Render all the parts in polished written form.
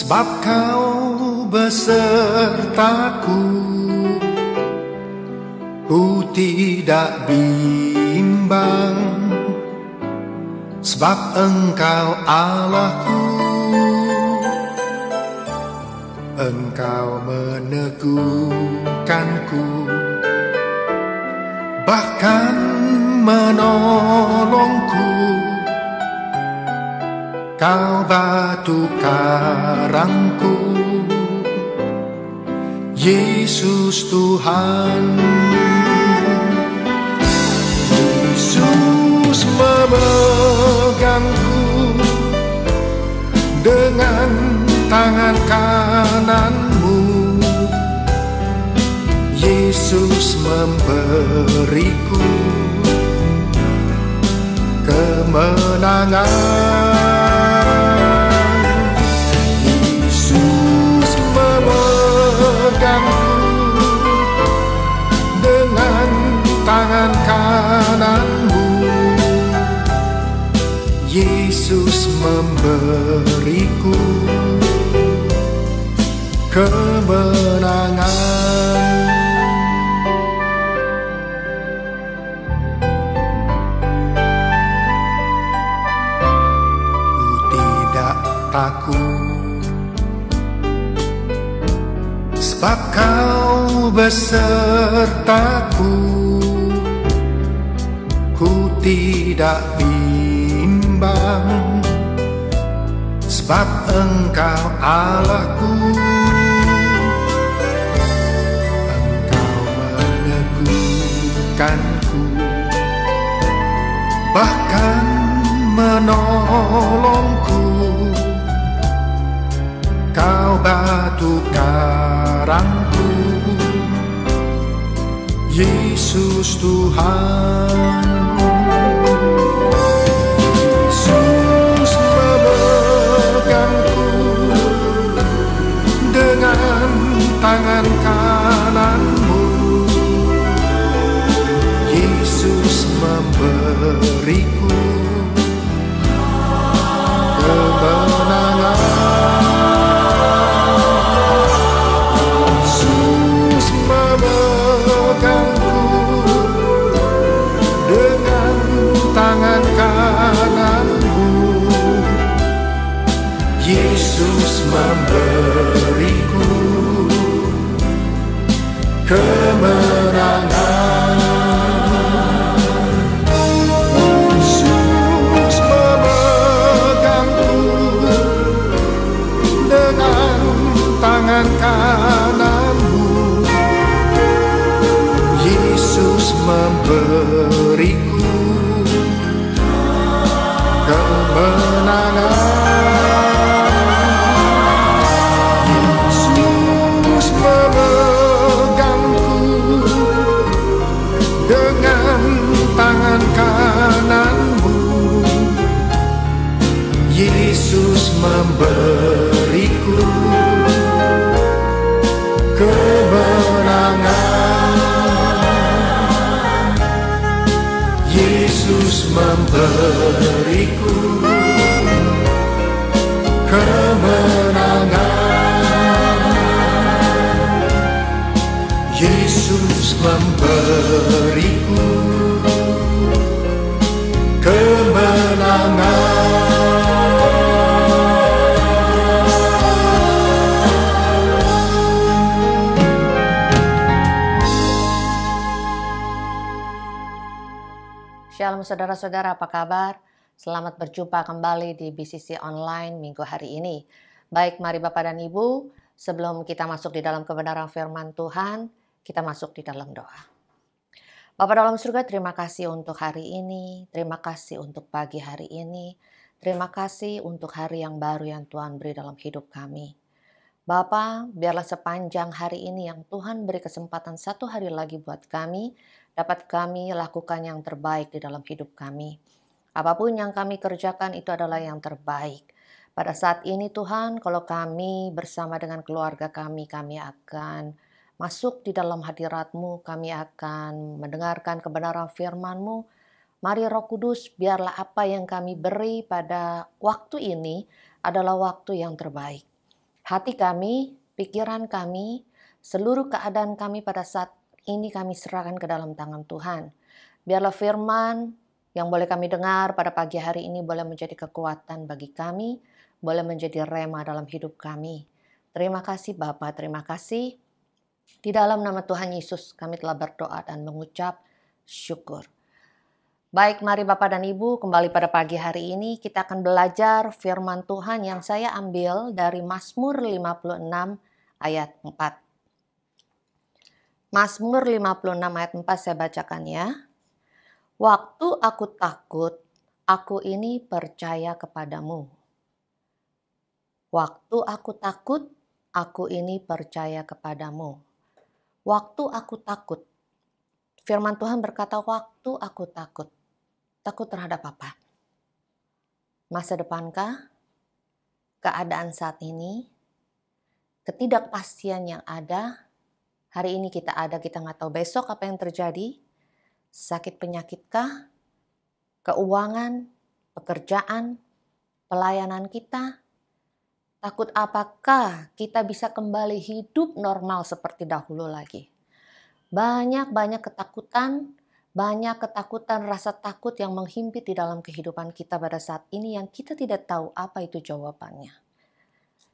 Sebab kau besertaku, ku tidak bimbang. Sebab Engkau Allahku, Engkau meneguhkanku, bahkan menolongku. Kau batu karangku, Yesus Tuhan. Yesus memegangku dengan tangan kananmu. Yesus memberiku kemenangan. Yesus memegangku dengan tangan kananmu. Yesus memberiku kemenangan. Takut, sebab kau besertaku, ku tidak bimbang. Sebab Engkau Allahku, Engkau meneguhkanku, bahkan menolongku. Kau batu karangku, Yesus Tuhan. Yesus memegangku dengan tangan kananmu. Yesus memberiku kemenangan. Tangan kananmu, Yesus memberiku kemenangan. Yesus memegangku dengan tangan kananmu. Yesus memberiku kemenangan. Yesus memegangku dengan tangan kananmu. Yesus memberiku kemenangan. Yesus memberiku kemenangan. Yesus memberiku kemenangan. Shalom saudara-saudara, apa kabar? Selamat berjumpa kembali di BCC Online minggu hari ini. Baik, mari Bapak dan Ibu, sebelum kita masuk di dalam kebenaran firman Tuhan, kita masuk di dalam doa. Bapa dalam surga, terima kasih untuk hari ini, terima kasih untuk pagi hari ini, terima kasih untuk hari yang baru yang Tuhan beri dalam hidup kami. Bapa, biarlah sepanjang hari ini yang Tuhan beri kesempatan satu hari lagi buat kami, dapat kami lakukan yang terbaik di dalam hidup kami. Apapun yang kami kerjakan itu adalah yang terbaik. Pada saat ini Tuhan, kalau kami bersama dengan keluarga kami akan masuk di dalam hadirat-Mu, kami akan mendengarkan kebenaran firman-Mu. Mari Roh Kudus, biarlah apa yang kami beri pada waktu ini adalah waktu yang terbaik. Hati kami, pikiran kami, seluruh keadaan kami pada saat ini kami serahkan ke dalam tangan Tuhan. Biarlah firman yang boleh kami dengar pada pagi hari ini boleh menjadi kekuatan bagi kami, boleh menjadi rema dalam hidup kami. Terima kasih Bapa, terima kasih. Di dalam nama Tuhan Yesus kami telah berdoa dan mengucap syukur. Baik, mari Bapak dan Ibu, kembali pada pagi hari ini kita akan belajar firman Tuhan yang saya ambil dari Mazmur 56 ayat 4. Mazmur 56 ayat 4 saya bacakan ya. Waktu aku takut, aku ini percaya kepadamu. Waktu aku takut, aku ini percaya kepadamu. Waktu aku takut. Firman Tuhan berkata, waktu aku takut. Takut terhadap apa? Masa depankah? Keadaan saat ini? Ketidakpastian yang ada? Hari ini kita ada, kita nggak tahu besok apa yang terjadi. Sakit penyakitkah? Keuangan? Pekerjaan? Pelayanan kita? Takut apakah kita bisa kembali hidup normal seperti dahulu lagi? Banyak ketakutan, rasa takut yang menghimpit di dalam kehidupan kita pada saat ini yang kita tidak tahu apa itu jawabannya.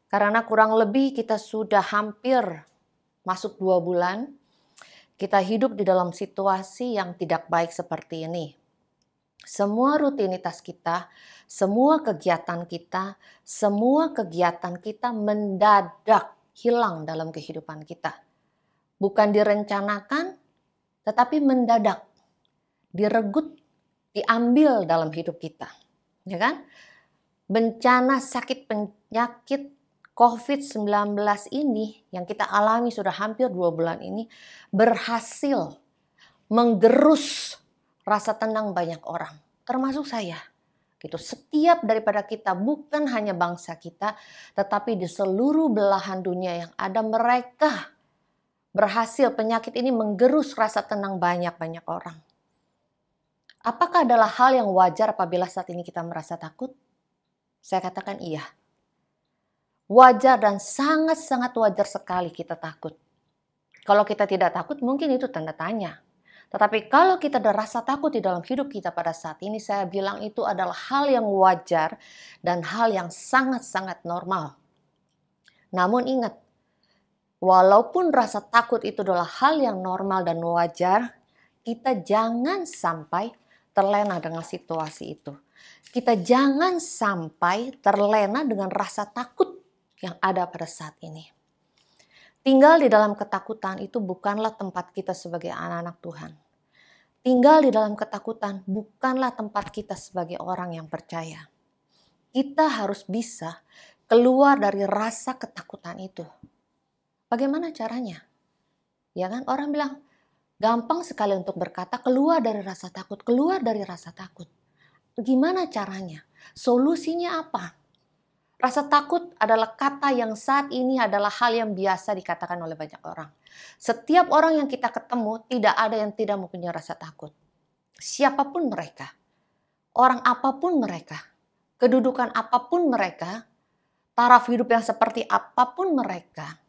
Karena kurang lebih kita sudah hampir masuk 2 bulan, kita hidup di dalam situasi yang tidak baik seperti ini. Semua rutinitas kita, semua kegiatan kita mendadak hilang dalam kehidupan kita. Bukan direncanakan, tetapi mendadak. Diregut, diambil dalam hidup kita. Ya kan? Bencana sakit penyakit COVID-19 ini yang kita alami sudah hampir 2 bulan ini berhasil menggerus rasa tenang banyak orang, termasuk saya. Gitu. Setiap daripada kita, bukan hanya bangsa kita, tetapi di seluruh belahan dunia yang ada, mereka berhasil penyakit ini menggerus rasa tenang banyak orang. Apakah adalah hal yang wajar apabila saat ini kita merasa takut? Saya katakan iya. Wajar dan sangat wajar sekali kita takut. Kalau kita tidak takut mungkin itu tanda tanya. Tetapi kalau kita ada rasa takut di dalam hidup kita pada saat ini, saya bilang itu adalah hal yang wajar dan hal yang sangat normal. Namun ingat, walaupun rasa takut itu adalah hal yang normal dan wajar, kita jangan sampai terlena dengan situasi itu. Kita jangan sampai terlena dengan rasa takut yang ada pada saat ini. Tinggal di dalam ketakutan itu bukanlah tempat kita sebagai anak-anak Tuhan. Tinggal di dalam ketakutan bukanlah tempat kita sebagai orang yang percaya. Kita harus bisa keluar dari rasa ketakutan itu. Bagaimana caranya? Ya kan, orang bilang gampang sekali untuk berkata keluar dari rasa takut, keluar dari rasa takut. Gimana caranya? Solusinya apa? Rasa takut adalah kata yang saat ini adalah hal yang biasa dikatakan oleh banyak orang. Setiap orang yang kita ketemu tidak ada yang tidak mempunyai rasa takut. Siapapun mereka, orang apapun mereka, kedudukan apapun mereka, taraf hidup yang seperti apapun mereka,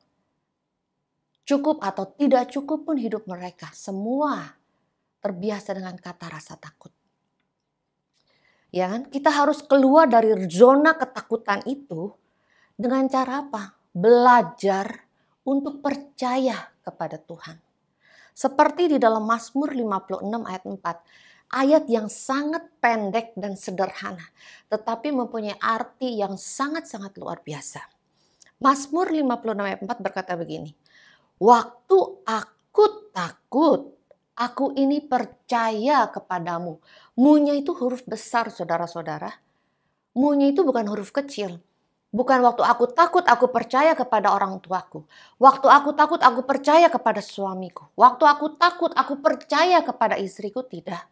cukup atau tidak cukup pun hidup mereka, semua terbiasa dengan kata rasa takut. Ya kan? Kita harus keluar dari zona ketakutan itu dengan cara apa? Belajar untuk percaya kepada Tuhan. Seperti di dalam Mazmur 56 ayat 4. Ayat yang sangat pendek dan sederhana, tetapi mempunyai arti yang sangat luar biasa. Mazmur 56 ayat 4 berkata begini. Waktu aku takut, aku ini percaya kepadamu. Mu-nya itu huruf besar, saudara-saudara. Mu-nya itu bukan huruf kecil. Bukan waktu aku takut, aku percaya kepada orang tuaku. Waktu aku takut, aku percaya kepada suamiku. Waktu aku takut, aku percaya kepada istriku. Tidak.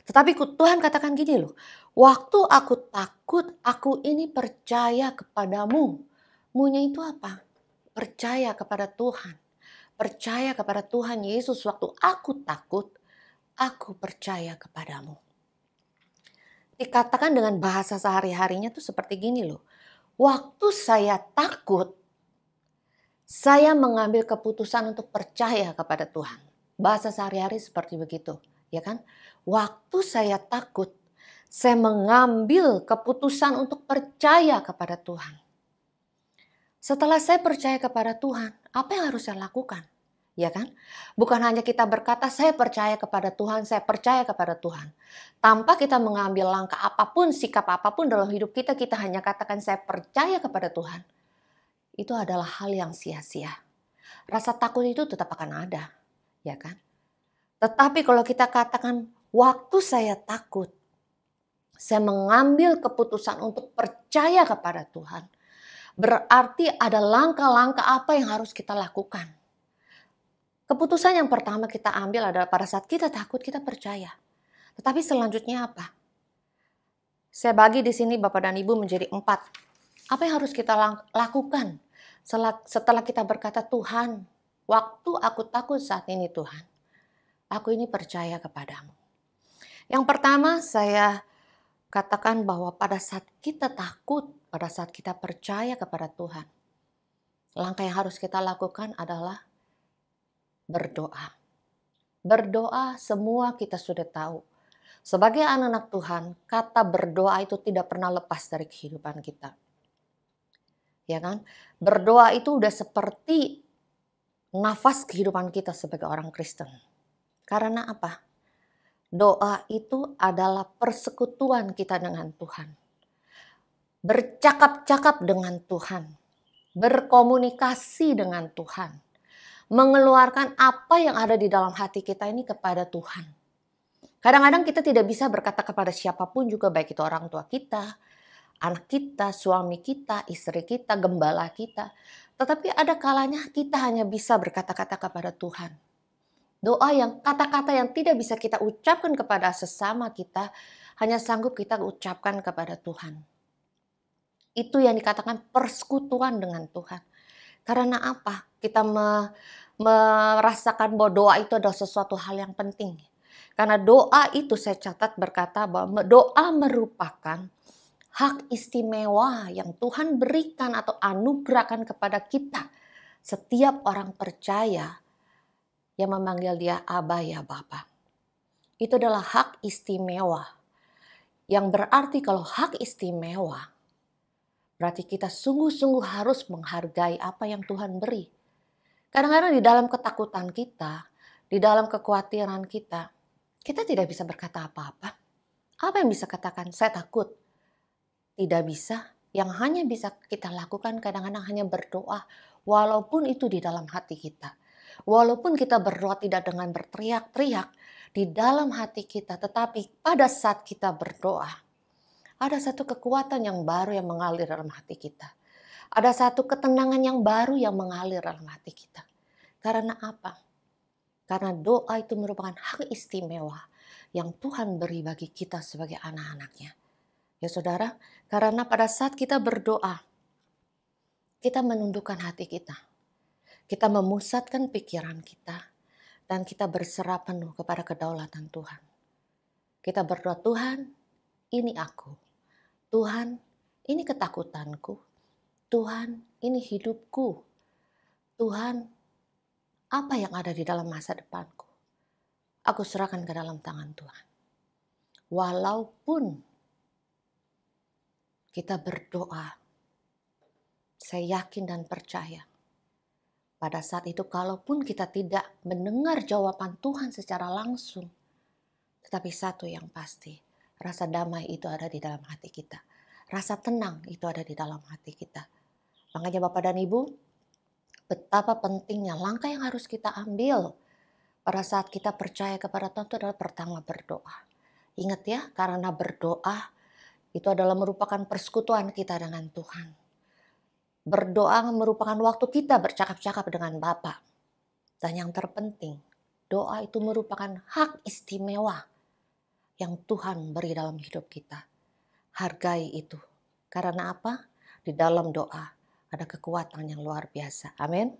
Tetapi Tuhan katakan gini loh. Waktu aku takut, aku ini percaya kepadamu. Mu-nya itu apa? Percaya kepada Tuhan. Percaya kepada Tuhan Yesus. Waktu aku takut, aku percaya kepadamu. Dikatakan dengan bahasa sehari-harinya tuh seperti gini loh. Waktu saya takut, Saya mengambil keputusan untuk percaya kepada Tuhan. Bahasa sehari-hari seperti begitu, ya kan? Waktu saya takut, saya mengambil keputusan untuk percaya kepada Tuhan. Setelah saya percaya kepada Tuhan, apa yang harus saya lakukan? Ya kan? Bukan hanya kita berkata saya percaya kepada Tuhan, saya percaya kepada Tuhan. Tanpa kita mengambil langkah apapun, sikap apapun dalam hidup kita, kita hanya katakan saya percaya kepada Tuhan. Itu adalah hal yang sia-sia. Rasa takut itu tetap akan ada, ya kan? Tetapi kalau kita katakan waktu saya takut, saya mengambil keputusan untuk percaya kepada Tuhan. Berarti ada langkah-langkah apa yang harus kita lakukan. Keputusan yang pertama kita ambil adalah pada saat kita takut, kita percaya. Tetapi selanjutnya apa? Saya bagi di sini Bapak dan Ibu menjadi 4. Apa yang harus kita lakukan setelah kita berkata, Tuhan, waktu aku takut saat ini Tuhan, aku ini percaya kepadamu. Yang pertama saya katakan bahwa pada saat kita takut, pada saat kita percaya kepada Tuhan, langkah yang harus kita lakukan adalah berdoa. Berdoa semua kita sudah tahu. Sebagai anak-anak Tuhan, kata berdoa itu tidak pernah lepas dari kehidupan kita. Ya kan? Berdoa itu udah seperti nafas kehidupan kita sebagai orang Kristen. Karena apa? Doa itu adalah persekutuan kita dengan Tuhan. Bercakap-cakap dengan Tuhan. Berkomunikasi dengan Tuhan. Mengeluarkan apa yang ada di dalam hati kita ini kepada Tuhan. Kadang-kadang kita tidak bisa berkata kepada siapapun juga, baik itu orang tua kita, anak kita, suami kita, istri kita, gembala kita. Tetapi ada kalanya kita hanya bisa berkata-kata kepada Tuhan. Doa yang kata-kata yang tidak bisa kita ucapkan kepada sesama kita, hanya sanggup kita ucapkan kepada Tuhan. Itu yang dikatakan persekutuan dengan Tuhan. Karena apa? Kita merasakan bahwa doa itu adalah sesuatu hal yang penting. Karena doa itu saya catat berkata bahwa doa merupakan hak istimewa yang Tuhan berikan atau anugerahkan kepada kita. Setiap orang percaya yang memanggil dia Aba ya Bapa. Itu adalah hak istimewa. Yang berarti kalau hak istimewa, berarti kita sungguh-sungguh harus menghargai apa yang Tuhan beri. Kadang-kadang di dalam ketakutan kita, di dalam kekhawatiran kita, kita tidak bisa berkata apa-apa. Apa yang bisa katakan? Saya takut. Tidak bisa. Yang hanya bisa kita lakukan kadang-kadang hanya berdoa. Walaupun itu di dalam hati kita. Walaupun kita berdoa tidak dengan berteriak-teriak di dalam hati kita. Tetapi pada saat kita berdoa, ada satu kekuatan yang baru yang mengalir dalam hati kita. Ada satu ketenangan yang baru yang mengalir dalam hati kita. Karena apa? Karena doa itu merupakan hak istimewa yang Tuhan beri bagi kita sebagai anak-anaknya. Ya saudara, karena pada saat kita berdoa, kita menundukkan hati kita. Kita memusatkan pikiran kita. Dan kita berserah penuh kepada kedaulatan Tuhan. Kita berdoa, Tuhan, ini aku. Tuhan, ini ketakutanku. Tuhan, ini hidupku. Tuhan, apa yang ada di dalam masa depanku? Aku serahkan ke dalam tangan Tuhan. Walaupun kita berdoa, saya yakin dan percaya. Pada saat itu kalaupun kita tidak mendengar jawaban Tuhan secara langsung, tetapi satu yang pasti, rasa damai itu ada di dalam hati kita. Rasa tenang itu ada di dalam hati kita. Makanya Bapak dan Ibu, betapa pentingnya langkah yang harus kita ambil pada saat kita percaya kepada Tuhan itu adalah pertama berdoa. Ingat ya, karena berdoa itu adalah merupakan persekutuan kita dengan Tuhan. Berdoa merupakan waktu kita bercakap-cakap dengan Bapa. Dan yang terpenting, doa itu merupakan hak istimewa yang Tuhan beri dalam hidup kita. Hargai itu. Karena apa? Di dalam doa ada kekuatan yang luar biasa. Amin.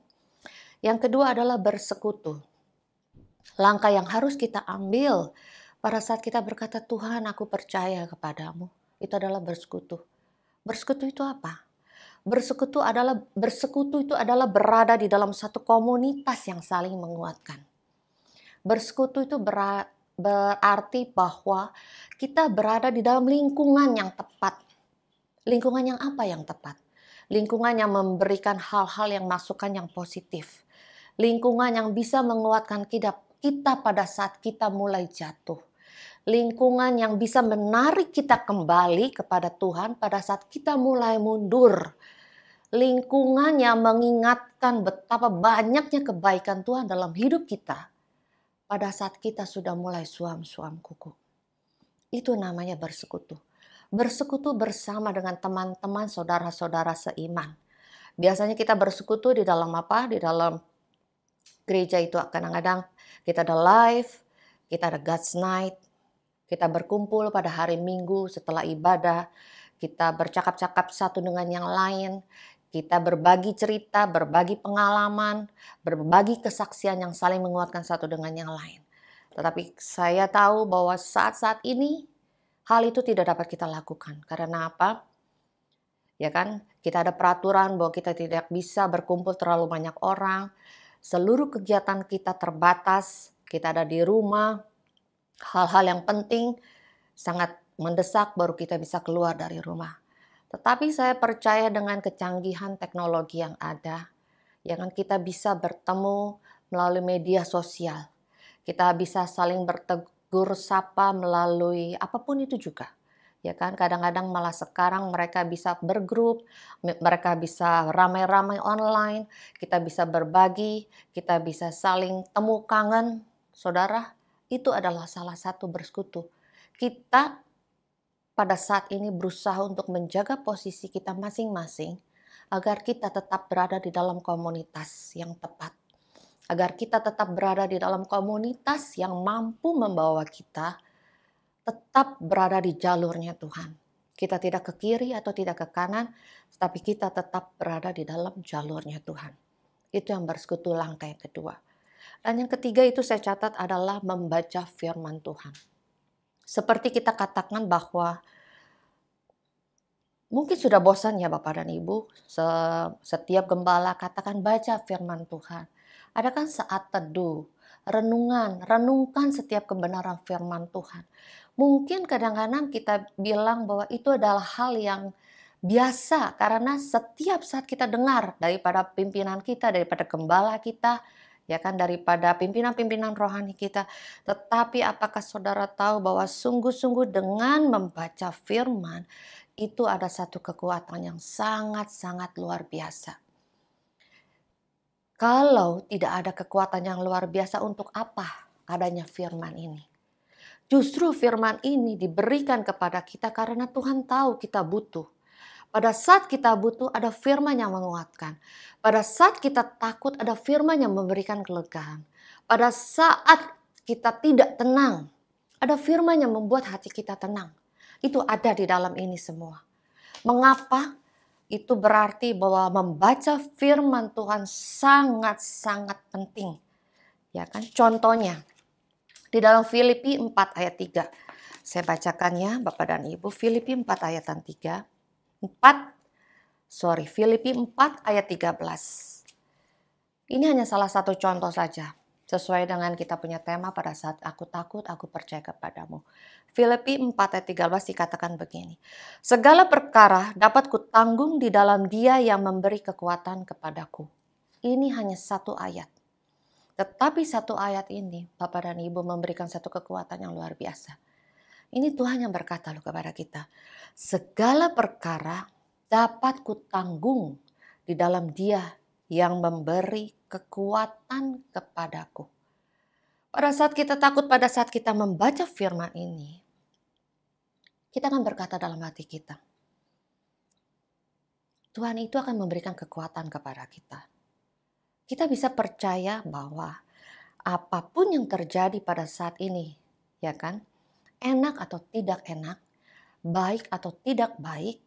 Yang kedua adalah bersekutu. Langkah yang harus kita ambil pada saat kita berkata, Tuhan aku percaya kepadamu. Itu adalah bersekutu. Bersekutu itu apa? Bersekutu itu adalah berada di dalam satu komunitas yang saling menguatkan. Bersekutu itu berarti bahwa kita berada di dalam lingkungan yang tepat. Lingkungan yang apa yang tepat? Lingkungan yang memberikan hal-hal yang masukan yang positif. Lingkungan yang bisa menguatkan kita pada saat kita mulai jatuh. Lingkungan yang bisa menarik kita kembali kepada Tuhan pada saat kita mulai mundur. Lingkungan yang mengingatkan betapa banyaknya kebaikan Tuhan dalam hidup kita pada saat kita sudah mulai suam-suam kuku. Itu namanya bersekutu. Bersekutu bersama dengan teman-teman, saudara-saudara seiman. Biasanya kita bersekutu di dalam apa? Di dalam gereja itu kadang-kadang kita ada live, kita ada God's Night, kita berkumpul pada hari Minggu setelah ibadah, kita bercakap-cakap satu dengan yang lain, kita berbagi cerita, berbagi pengalaman, berbagi kesaksian yang saling menguatkan satu dengan yang lain. Tetapi saya tahu bahwa saat-saat ini hal itu tidak dapat kita lakukan. Karena apa? Ya kan? Kita ada peraturan bahwa kita tidak bisa berkumpul terlalu banyak orang. Seluruh kegiatan kita terbatas. Kita ada di rumah. Hal-hal yang penting sangat mendesak baru kita bisa keluar dari rumah. Tetapi saya percaya dengan kecanggihan teknologi yang ada, ya kan, kita bisa bertemu melalui media sosial. Kita bisa saling bertegur sapa melalui apapun itu juga. Ya kan, kadang-kadang malah sekarang mereka bisa bergrup, mereka bisa ramai-ramai online, kita bisa berbagi, kita bisa saling temu kangen. Saudara, itu adalah salah satu bersekutu. Kita pada saat ini berusaha untuk menjaga posisi kita masing-masing agar kita tetap berada di dalam komunitas yang tepat. Agar kita tetap berada di dalam komunitas yang mampu membawa kita tetap berada di jalurnya Tuhan. Kita tidak ke kiri atau tidak ke kanan, tapi kita tetap berada di dalam jalurnya Tuhan. Itu yang bersekutu langkah yang kedua. Dan yang ketiga itu saya catat adalah membaca firman Tuhan. Seperti kita katakan bahwa mungkin sudah bosan ya Bapak dan Ibu, setiap gembala katakan baca firman Tuhan. Ada kan saat teduh, renungkan setiap kebenaran firman Tuhan. Mungkin kadang-kadang kita bilang bahwa itu adalah hal yang biasa karena setiap saat kita dengar daripada pimpinan kita, daripada gembala kita, ya kan, daripada pimpinan-pimpinan rohani kita. Tetapi apakah saudara tahu bahwa sungguh-sungguh dengan membaca firman itu ada satu kekuatan yang sangat-sangat luar biasa. Kalau tidak ada kekuatan yang luar biasa, untuk apa adanya firman ini? Justru firman ini diberikan kepada kita karena Tuhan tahu kita butuh. Pada saat kita butuh ada firman yang menguatkan. Pada saat kita takut ada firman yang memberikan kelegaan. Pada saat kita tidak tenang ada firman yang membuat hati kita tenang. Itu ada di dalam ini semua. Mengapa? Itu berarti bahwa membaca firman Tuhan sangat-sangat penting. Ya kan? Contohnya di dalam Filipi 4 ayat 3. Saya bacakan ya Bapak dan Ibu. Filipi 4 ayat 3. Filipi 4 ayat 13. Ini hanya salah satu contoh saja. Sesuai dengan kita punya tema pada saat aku takut, aku percaya kepadamu. Filipi 4 ayat 13 dikatakan begini. Segala perkara dapat kutanggung di dalam Dia yang memberi kekuatan kepadaku. Ini hanya satu ayat. Tetapi satu ayat ini Bapak dan Ibu memberikan satu kekuatan yang luar biasa. Ini Tuhan yang berkata loh kepada kita. Segala perkara dapat kutanggung di dalam Dia yang memberi kekuatan kepadaku. Pada saat kita takut, pada saat kita membaca firman ini, kita akan berkata dalam hati kita, Tuhan itu akan memberikan kekuatan kepada kita. Kita bisa percaya bahwa apapun yang terjadi pada saat ini, ya kan, enak atau tidak enak, baik atau tidak baik,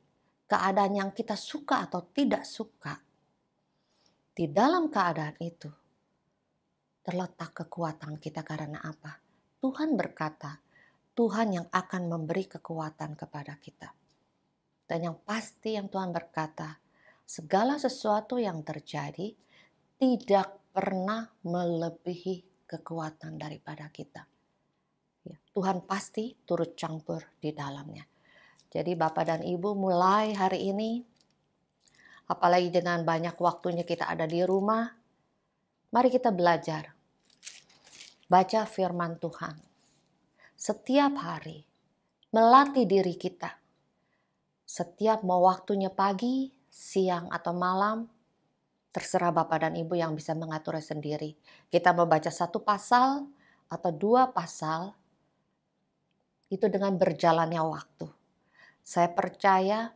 keadaan yang kita suka atau tidak suka, di dalam keadaan itu terletak kekuatan kita. Karena apa? Tuhan berkata, Tuhan yang akan memberi kekuatan kepada kita. Dan yang pasti yang Tuhan berkata, segala sesuatu yang terjadi tidak pernah melebihi kekuatan daripada kita. Ya, Tuhan pasti turut campur di dalamnya. Jadi Bapak dan Ibu, mulai hari ini, apalagi dengan banyak waktunya kita ada di rumah, mari kita belajar baca firman Tuhan setiap hari, melatih diri kita. Setiap mau waktunya pagi, siang, atau malam, terserah Bapak dan Ibu yang bisa mengaturnya sendiri. Kita membaca 1 pasal atau 2 pasal, itu dengan berjalannya waktu. Saya percaya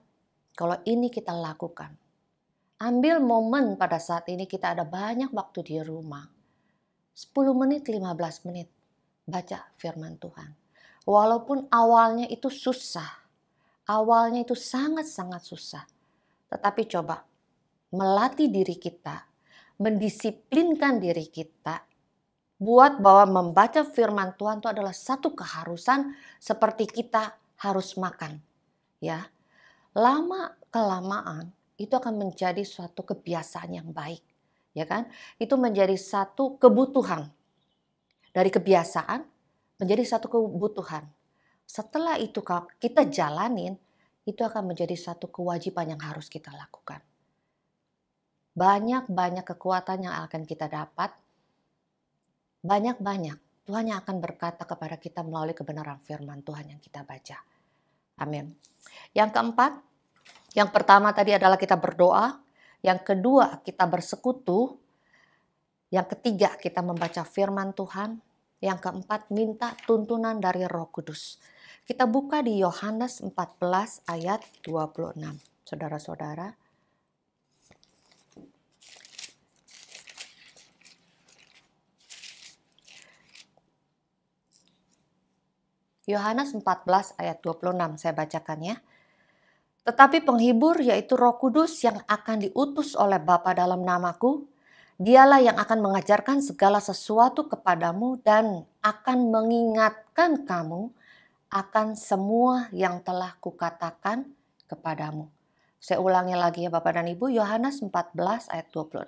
kalau ini kita lakukan. Ambil momen pada saat ini kita ada banyak waktu di rumah. 10 menit, 15 menit, baca firman Tuhan. Walaupun awalnya itu susah. Awalnya itu sangat-sangat susah. Tetapi coba melatih diri kita, mendisiplinkan diri kita, buat bahwa membaca firman Tuhan itu adalah satu keharusan seperti kita harus makan. Ya, lama-kelamaan itu akan menjadi suatu kebiasaan yang baik. Ya kan? Itu menjadi satu kebutuhan. Dari kebiasaan menjadi satu kebutuhan. Setelah itu kita jalanin, itu akan menjadi satu kewajiban yang harus kita lakukan. Banyak-banyak kekuatan yang akan kita dapat. Banyak-banyak Tuhan yang akan berkata kepada kita melalui kebenaran firman Tuhan yang kita baca. Amin. Yang keempat, yang pertama tadi adalah kita berdoa. Yang kedua, kita bersekutu. Yang ketiga, kita membaca firman Tuhan. Yang keempat, minta tuntunan dari Roh Kudus. Kita buka di Yohanes 14 ayat 26. Saudara-saudara. Yohanes 14 ayat 26, saya bacakan ya. Tetapi penghibur yaitu Roh Kudus yang akan diutus oleh Bapa dalam namaku, dialah yang akan mengajarkan segala sesuatu kepadamu dan akan mengingatkan kamu akan semua yang telah kukatakan kepadamu. Saya ulangi lagi ya Bapak dan Ibu, Yohanes 14 ayat 26.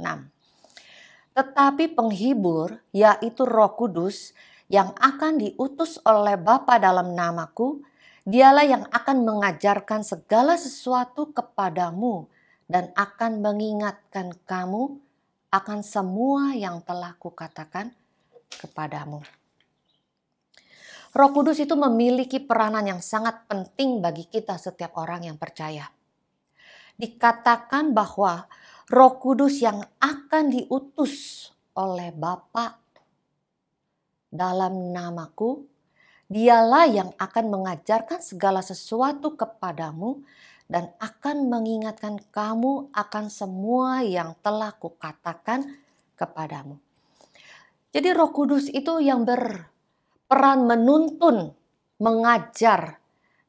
Tetapi penghibur yaitu Roh Kudus yang akan diutus oleh Bapa dalam namaku, dialah yang akan mengajarkan segala sesuatu kepadamu dan akan mengingatkan kamu akan semua yang telah kukatakan kepadamu. Roh Kudus itu memiliki peranan yang sangat penting bagi kita setiap orang yang percaya. Dikatakan bahwa Roh Kudus yang akan diutus oleh Bapa dalam namaku, dialah yang akan mengajarkan segala sesuatu kepadamu dan akan mengingatkan kamu akan semua yang telah kukatakan kepadamu. Jadi Roh Kudus itu yang berperan menuntun, mengajar,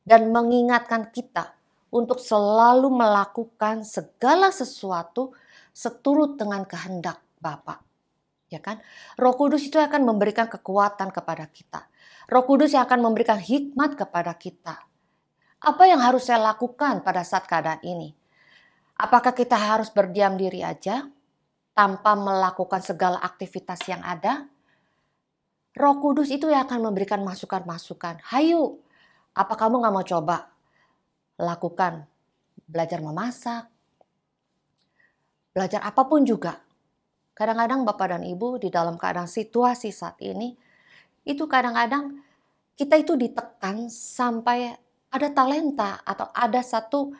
dan mengingatkan kita untuk selalu melakukan segala sesuatu seturut dengan kehendak Bapa. Ya kan? Roh Kudus itu akan memberikan kekuatan kepada kita. Roh Kudus yang akan memberikan hikmat kepada kita. Apa yang harus saya lakukan pada saat keadaan ini? Apakah kita harus berdiam diri aja tanpa melakukan segala aktivitas yang ada? Roh Kudus itu yang akan memberikan masukan-masukan. Hayu, apa kamu gak mau coba lakukan belajar memasak? Belajar apapun juga. Kadang-kadang Bapak dan Ibu di dalam keadaan situasi saat ini, itu kadang-kadang kita itu ditekan sampai ada talenta atau ada satu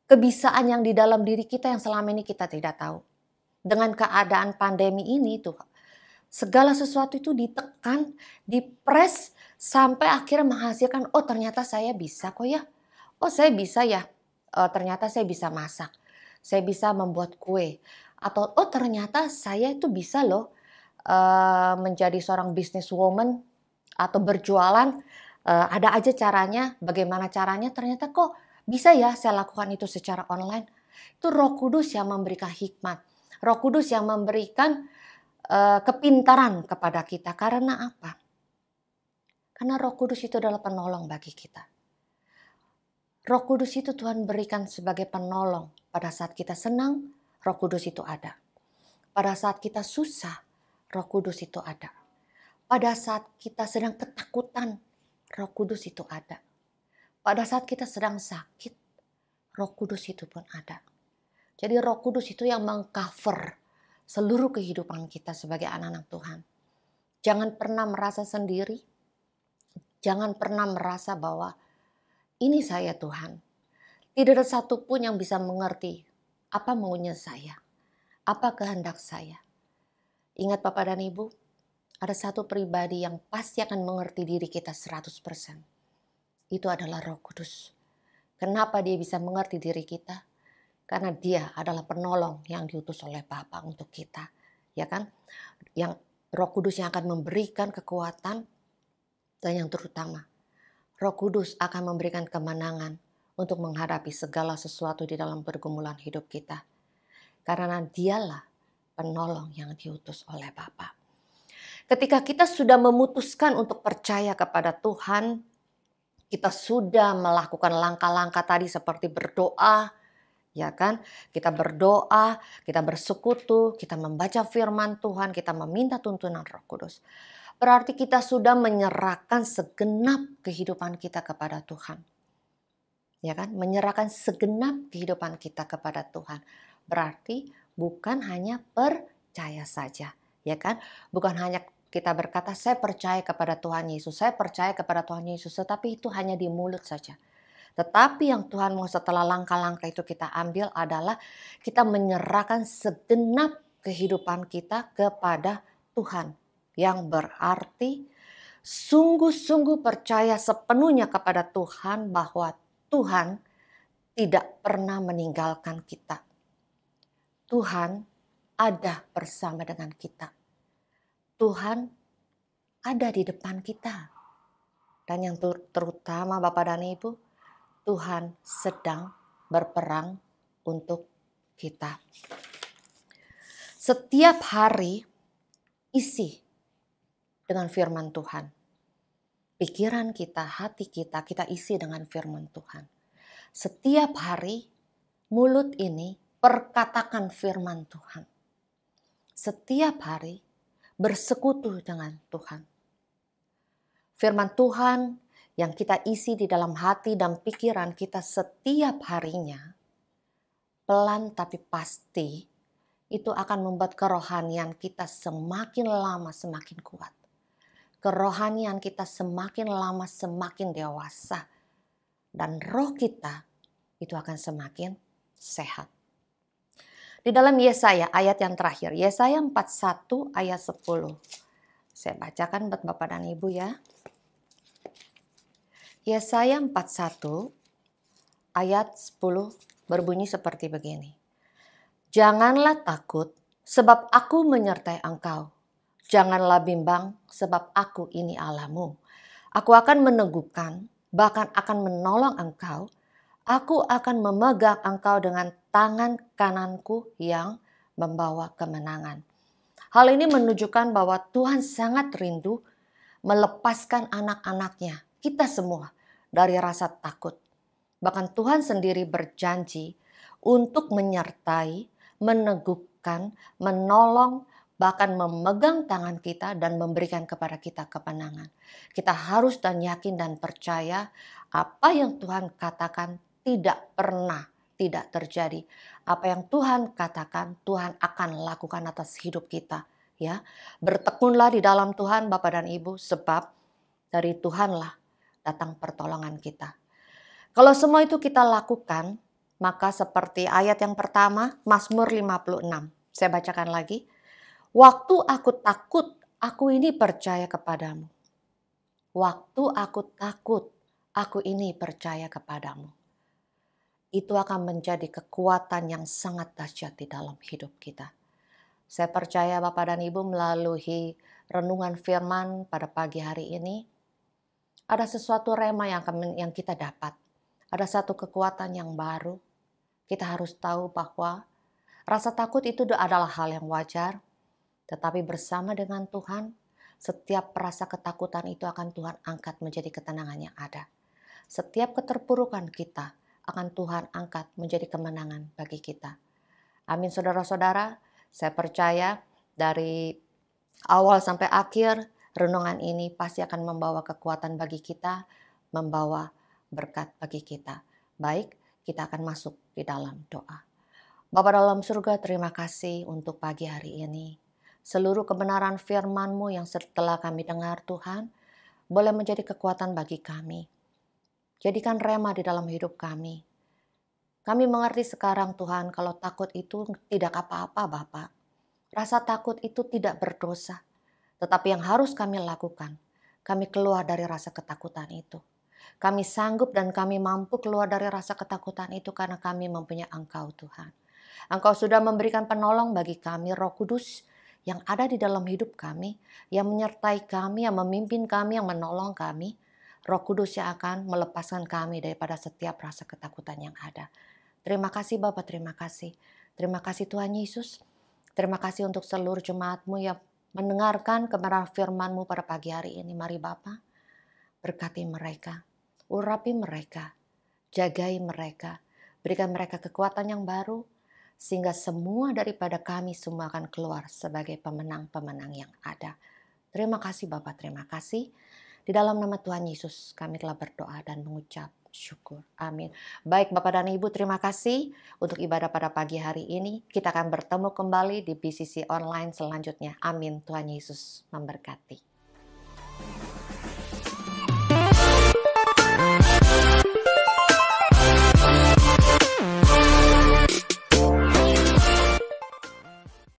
kebisaan yang di dalam diri kita yang selama ini kita tidak tahu. Dengan keadaan pandemi ini tuh, segala sesuatu itu ditekan, dipres sampai akhirnya menghasilkan, oh ternyata saya bisa kok ya. Oh saya bisa ya, ternyata saya bisa masak, saya bisa membuat kue. Atau oh ternyata saya itu bisa loh menjadi seorang businesswoman atau berjualan. Ada aja caranya, bagaimana caranya ternyata kok bisa ya saya lakukan itu secara online. Itu Roh Kudus yang memberikan hikmat. Roh Kudus yang memberikan kepintaran kepada kita. Karena apa? Karena Roh Kudus itu adalah penolong bagi kita. Roh Kudus itu Tuhan berikan sebagai penolong. Pada saat kita senang, Roh Kudus itu ada. Pada saat kita susah, Roh Kudus itu ada. Pada saat kita sedang ketakutan, Roh Kudus itu ada. Pada saat kita sedang sakit, Roh Kudus itu pun ada. Jadi Roh Kudus itu yang mengcover seluruh kehidupan kita sebagai anak-anak Tuhan. Jangan pernah merasa sendiri. Jangan pernah merasa bahwa ini saya Tuhan. Tidak ada satupun yang bisa mengerti apa maunya saya. Apa kehendak saya. Ingat Bapak dan Ibu, ada satu pribadi yang pasti akan mengerti diri kita 100%. Itu adalah Roh Kudus. Kenapa dia bisa mengerti diri kita? Karena dia adalah penolong yang diutus oleh Bapa untuk kita. Ya kan? Yang Roh Kudus yang akan memberikan kekuatan dan yang terutama Roh Kudus akan memberikan kemenangan untuk menghadapi segala sesuatu di dalam pergumulan hidup kita. Karena dialah penolong yang diutus oleh Bapa. Ketika kita sudah memutuskan untuk percaya kepada Tuhan, kita sudah melakukan langkah-langkah tadi seperti berdoa, ya kan? Kita berdoa, kita bersekutu, kita membaca firman Tuhan, kita meminta tuntunan Roh Kudus. Berarti kita sudah menyerahkan segenap kehidupan kita kepada Tuhan. Ya kan? Menyerahkan segenap kehidupan kita kepada Tuhan. Berarti bukan hanya percaya saja, ya kan? Bukan hanya kita berkata saya percaya kepada Tuhan Yesus, saya percaya kepada Tuhan Yesus, tetapi itu hanya di mulut saja. Tetapi yang Tuhan mau setelah langkah-langkah itu kita ambil adalah kita menyerahkan segenap kehidupan kita kepada Tuhan. Yang berarti sungguh-sungguh percaya sepenuhnya kepada Tuhan bahwa Tuhan tidak pernah meninggalkan kita. Tuhan ada bersama dengan kita. Tuhan ada di depan kita. Dan yang terutama Bapak dan Ibu, Tuhan sedang berperang untuk kita. Setiap hari isi dengan firman Tuhan. Pikiran kita, hati kita, kita isi dengan firman Tuhan. Setiap hari mulut ini perkatakan firman Tuhan. Setiap hari bersekutu dengan Tuhan. Firman Tuhan yang kita isi di dalam hati dan pikiran kita setiap harinya, pelan tapi pasti, itu akan membuat kerohanian kita semakin lama semakin kuat. Kerohanian kita semakin lama semakin dewasa. Dan roh kita itu akan semakin sehat. Di dalam Yesaya ayat yang terakhir, Yesaya 41 ayat 10. Saya bacakan buat Bapak dan Ibu ya. Yesaya 41 ayat 10 berbunyi seperti begini. Janganlah takut sebab aku menyertai engkau. Janganlah bimbang sebab aku ini Allahmu. Aku akan meneguhkan, bahkan akan menolong engkau. Aku akan memegang engkau dengan tangan kananku yang membawa kemenangan. Hal ini menunjukkan bahwa Tuhan sangat rindu melepaskan anak-anaknya, kita semua, dari rasa takut. Bahkan Tuhan sendiri berjanji untuk menyertai, meneguhkan, menolong, bahkan memegang tangan kita dan memberikan kepada kita kemenangan. Kita harus dan yakin dan percaya apa yang Tuhan katakan tidak pernah tidak terjadi. Apa yang Tuhan katakan, Tuhan akan lakukan atas hidup kita. Ya, bertekunlah di dalam Tuhan Bapak dan Ibu, sebab dari Tuhanlah datang pertolongan kita. Kalau semua itu kita lakukan, maka seperti ayat yang pertama, Mazmur 56. Saya bacakan lagi. Waktu aku takut, aku ini percaya kepadamu. Waktu aku takut, aku ini percaya kepadamu. Itu akan menjadi kekuatan yang sangat dahsyat di dalam hidup kita. Saya percaya Bapak dan Ibu melalui renungan firman pada pagi hari ini, ada sesuatu rema yang kita dapat. Ada satu kekuatan yang baru. Kita harus tahu bahwa rasa takut itu adalah hal yang wajar. Tetapi bersama dengan Tuhan, setiap rasa ketakutan itu akan Tuhan angkat menjadi ketenangan yang ada. setiap keterpurukan kita akan Tuhan angkat menjadi kemenangan bagi kita. Amin saudara-saudara, saya percaya dari awal sampai akhir renungan ini pasti akan membawa kekuatan bagi kita, membawa berkat bagi kita. Baik, kita akan masuk di dalam doa. Bapa dalam surga, terima kasih untuk pagi hari ini. Seluruh kebenaran firman-Mu yang setelah kami dengar Tuhan, boleh menjadi kekuatan bagi kami. Jadikan rema di dalam hidup kami. Kami mengerti sekarang Tuhan, kalau takut itu tidak apa-apa Bapa. Rasa takut itu tidak berdosa. Tetapi yang harus kami lakukan, kami keluar dari rasa ketakutan itu. Kami sanggup dan kami mampu keluar dari rasa ketakutan itu karena kami mempunyai Engkau Tuhan. Engkau sudah memberikan penolong bagi kami, Roh Kudus, yang ada di dalam hidup kami, yang menyertai kami, yang memimpin kami, yang menolong kami. Roh Kudus yang akan melepaskan kami daripada setiap rasa ketakutan yang ada. Terima kasih Bapa, terima kasih. Terima kasih Tuhan Yesus. Terima kasih untuk seluruh jemaat-Mu yang mendengarkan kebenaran firman-Mu pada pagi hari ini. Mari Bapa, berkati mereka, urapi mereka, jagai mereka, berikan mereka kekuatan yang baru, sehingga semua daripada kami semua akan keluar sebagai pemenang-pemenang yang ada. Terima kasih Bapak, terima kasih. Di dalam nama Tuhan Yesus kami telah berdoa dan mengucap syukur. Amin. Baik Bapak dan Ibu, terima kasih untuk ibadah pada pagi hari ini. Kita akan bertemu kembali di BCC Online selanjutnya. Amin. Tuhan Yesus memberkati.